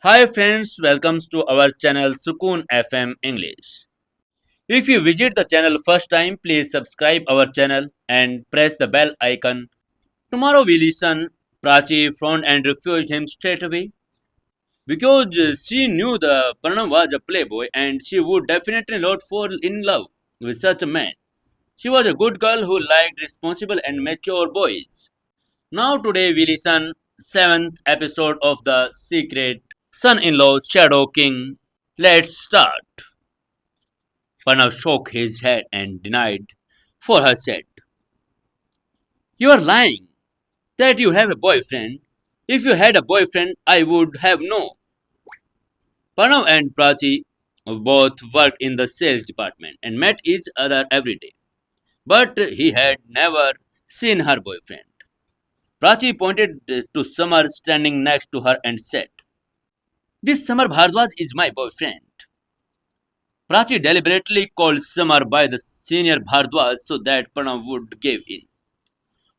Hi friends, welcome to our channel Sukoon FM English. If you visit the channel first time, please subscribe our channel and press the bell icon. Tomorrow we listen Prachi front and refused him straight away because she knew the Pranav was a playboy and she would definitely not fall in love with such a man. She was a good girl who liked responsible and mature boys. Now today we listen 7th episode of The Secret Son-in-law Shadow King. Let's start. Pranav shook his head and denied. For her said, "You are lying. That you have a boyfriend. If you had a boyfriend, I would have known." Pranav and Prachi both worked in the sales department and met each other every day. But he had never seen her boyfriend. Prachi pointed to Samar standing next to her and said, "This Samar Bhardwaj is my boyfriend." Prachi deliberately called Samar by the senior Bhardwaj so that Pranav would give in.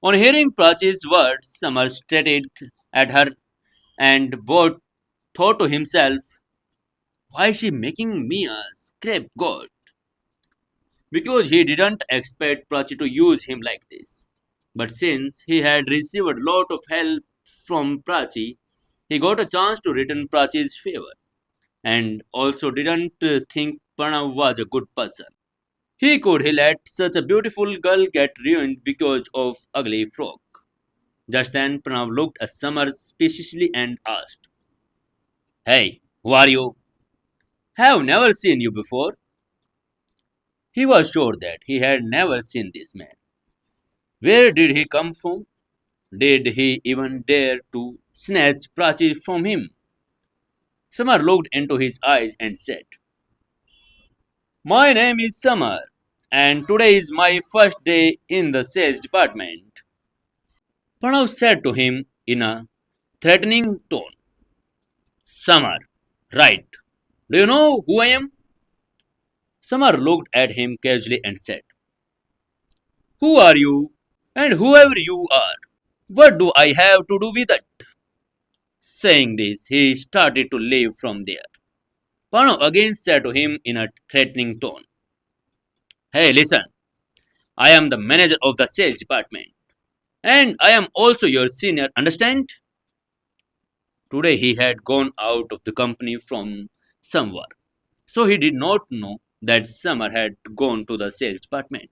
On hearing Prachi's words, Samar stared at her and both thought to himself, "Why is she making me a scapegoat?" Because he didn't expect Prachi to use him like this. But since he had received a lot of help from Prachi, he got a chance to return Prachi's favor and also didn't think Pranav was a good person. He let such a beautiful girl get ruined because of ugly frog. Just then Pranav looked at Summer suspiciously and asked, "Hey, who are you? Have never seen you before." He was sure that he had never seen this man. Where did he come from? Did he even dare to snatch Prachi from him? Summer looked into his eyes and said, "My name is Summer, and today is my first day in the sales department." Pranav said to him in a threatening tone, "Samar, right. Do you know who I am?" Samar looked at him casually and said, "Who are you? And whoever you are, what do I have to do with it?" Saying this, he started to leave from there. Pranav again said to him in a threatening tone, "Hey, listen, I am the manager of the sales department, and I am also your senior, understand?" Today he had gone out of the company from somewhere, so he did not know that Summer had gone to the sales department.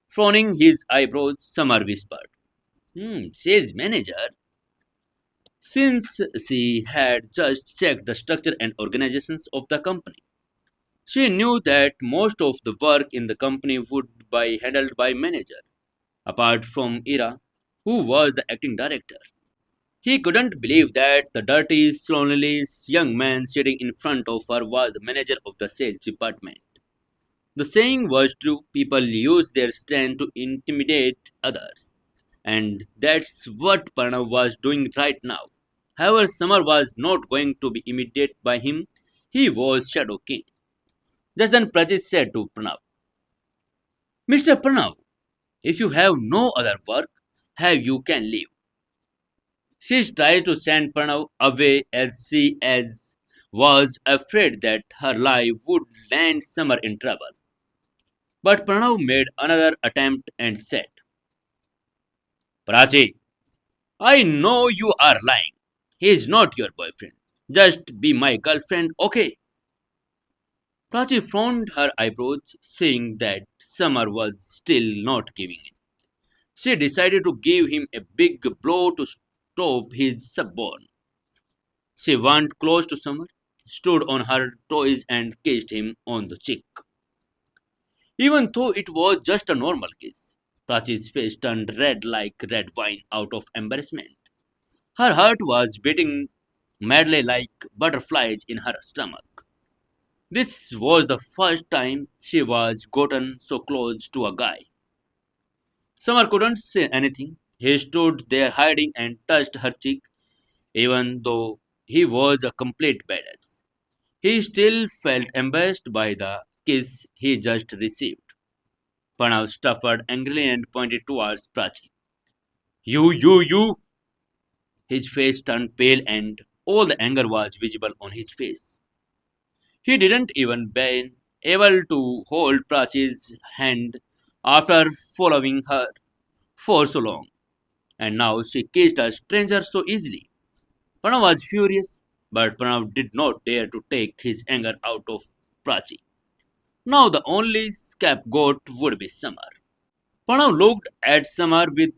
Frowning his eyebrows, Summer whispered, "Sales manager?" Since she had just checked the structure and organizations of the company, she knew that most of the work in the company would be handled by manager, apart from Ira, who was the acting director. He couldn't believe that the dirty, slovenly young man sitting in front of her was the manager of the sales department. The saying was true, people use their strength to intimidate others. And that's what Pranav was doing right now. However, Samar was not going to be intimidated by him. He was Shadow King. Just then Prachi said to Pranav, "Mr. Pranav, if you have no other work, have you can leave." She tried to send Pranav away as was afraid that her lie would land Samar in trouble. But Pranav made another attempt and said, "Prachi, I know you are lying. He is not your boyfriend. Just be my girlfriend, okay?" Prachi frowned her eyebrows, seeing that Samar was still not giving in. She decided to give him a big blow to stop his suborn. She went close to Samar, stood on her toes, and kissed him on the cheek. Even though it was just a normal kiss, Prachi's face turned red like red wine out of embarrassment. Her heart was beating madly like butterflies in her stomach. This was the first time she was gotten so close to a guy. Summer couldn't say anything. He stood there hiding and touched her cheek, even though he was a complete badass. He still felt embarrassed by the kiss he just received. Pranav stuttered angrily and pointed towards Prachi. You! His face turned pale and All the anger was visible on his face. He didn't even been able to hold Prachi's hand after following her for so long, and now she kissed a stranger so easily. Pranav was furious, but Pranav did not dare to take his anger out of Prachi. Now the only scapegoat would be Samar. Pranav looked at Samar with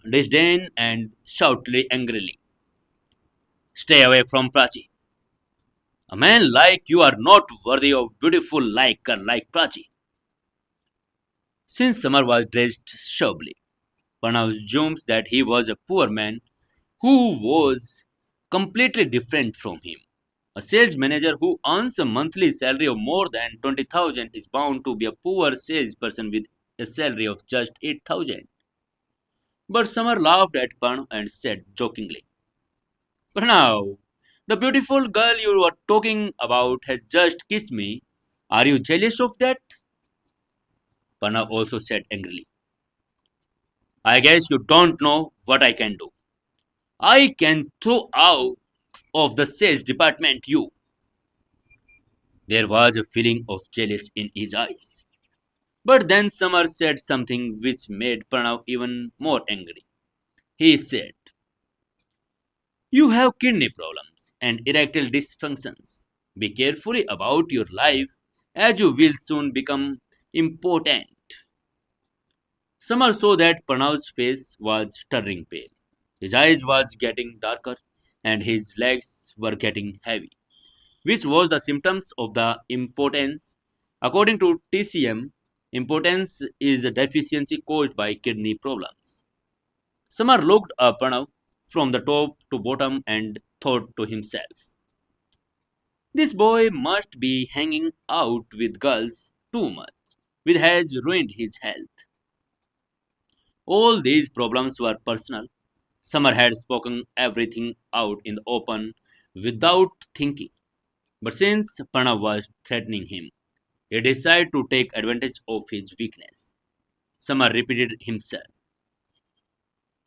disdain and shouted angrily, "Stay away from Prachi. A man like you are not worthy of beautiful like her like Prachi." Since Samar was dressed shabbily, Pranav assumes that he was a poor man who was completely different from him. A sales manager who earns a monthly salary of more than 20,000 is bound to be a poor salesperson with a salary of just 8,000. But Samar laughed at Pranav and said jokingly, "Pranav, the beautiful girl you were talking about has just kissed me. Are you jealous of that?" Pranav also said angrily, "I guess you don't know what I can do. I can throw out of the sales department you." There was a feeling of jealousy in his eyes. But then Samar said something which made Pranav even more angry. He said, "You have kidney problems and erectile dysfunctions. Be careful about your life as you will soon become impotent." Samar saw that Pranav's face was turning pale. His eyes was getting darker and his legs were getting heavy, which was the symptoms of the impotence. According to TCM, impotence is a deficiency caused by kidney problems. Samar looked up Pranav from the top to bottom and thought to himself, "This boy must be hanging out with girls too much, which has ruined his health." All these problems were personal. Samar had spoken everything out in the open without thinking. But since Pranav was threatening him, he decided to take advantage of his weakness. Samar repeated himself,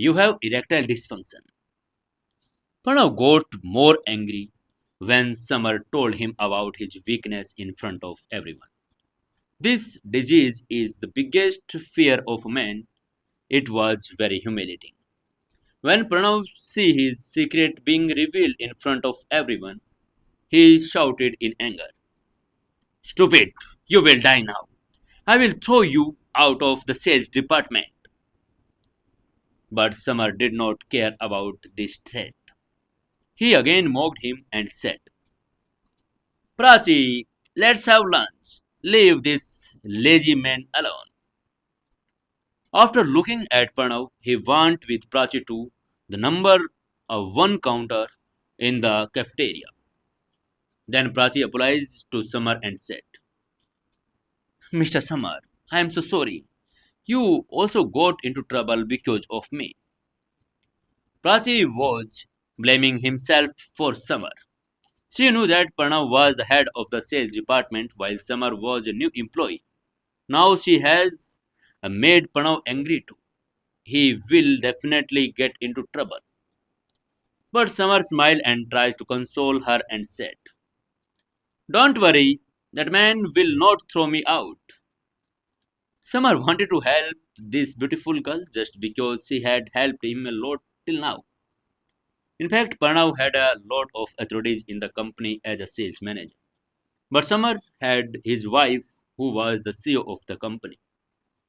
"You have erectile dysfunction." Pranav got more angry when Samar told him about his weakness in front of everyone. This disease is the biggest fear of man. It was very humiliating. When Pranav see his secret being revealed in front of everyone, he shouted in anger, "Stupid, you will die now. I will throw you out of the sales department." But Samar did not care about this threat. He again mocked him and said, "Prachi, let's have lunch. Leave this lazy man alone." After looking at Pranav, he went with Prachi to the number of one counter in the cafeteria. Then Prachi apologized to Samar and said, "Mr. Samar, I am so sorry. You also got into trouble because of me." Prachi was blaming himself for Samar. She knew that Pranav was the head of the sales department while Samar was a new employee. Now she has made Pranav angry too. He will definitely get into trouble. But Samar smiled and tried to console her and said, "Don't worry, that man will not throw me out." Samar wanted to help this beautiful girl just because she had helped him a lot till now. In fact, Pranav had a lot of authorities in the company as a sales manager. But Samar had his wife, who was the CEO of the company.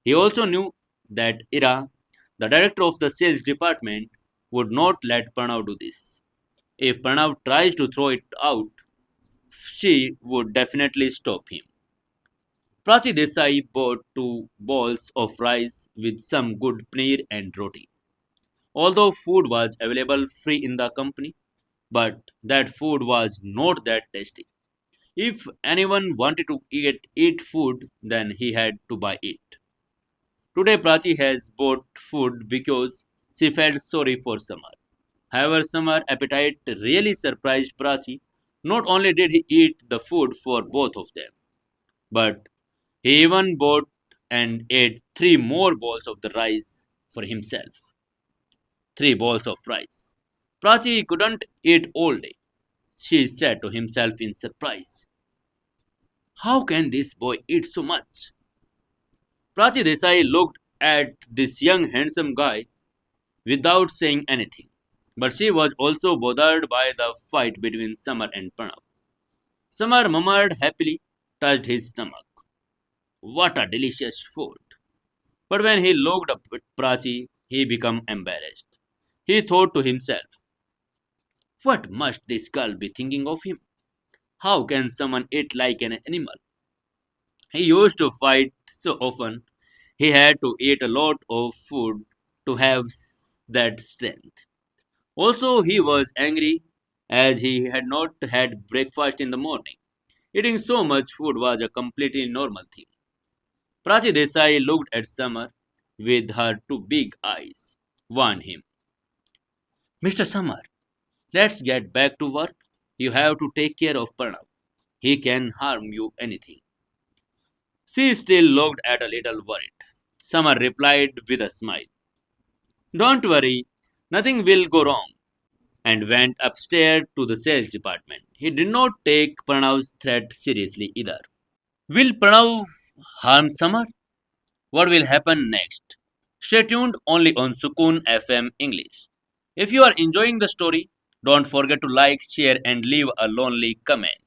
He also knew that Ira, the director of the sales department, would not let Pranav do this. If Pranav tries to throw it out, she would definitely stop him. Prachi Desai bought two bowls of rice with some good paneer and roti. Although food was available free in the company, but that food was not that tasty. If anyone wanted to eat food, then he had to buy it. Today, Prachi has bought food because she felt sorry for Samar. However, Samar appetite really surprised Prachi. Not only did he eat the food for both of them, but he even bought and ate three more bowls of the rice for himself. Three bowls of rice. Prachi couldn't eat all day. she said to himself in surprise. How can this boy eat so much? Prachi Desai looked at this young handsome guy without saying anything. But she was also bothered by the fight between Samar and Pranav. Samar murmured happily, touched his stomach. What a delicious food! But when he looked up at Prachi, he became embarrassed. He thought to himself, what must this girl be thinking of him? How can someone eat like an animal? He used to fight so often, he had to eat a lot of food to have that strength. Also, he was angry as he had not had breakfast in the morning. Eating so much food was a completely normal thing. Prachi Desai looked at Summer with her two big eyes, warned him. Mr. Summer, let's get back to work. You have to take care of Pranav. He can harm you anything. She still looked at a little worried. Summer replied with a smile. Don't worry, nothing will go wrong, and went upstairs to the sales department. He did not take Pranav's threat seriously either. Will Pranav harm Summer? What will happen next? Stay tuned only on Sukoon FM English. If you are enjoying the story, don't forget to like, share, and leave a lonely comment.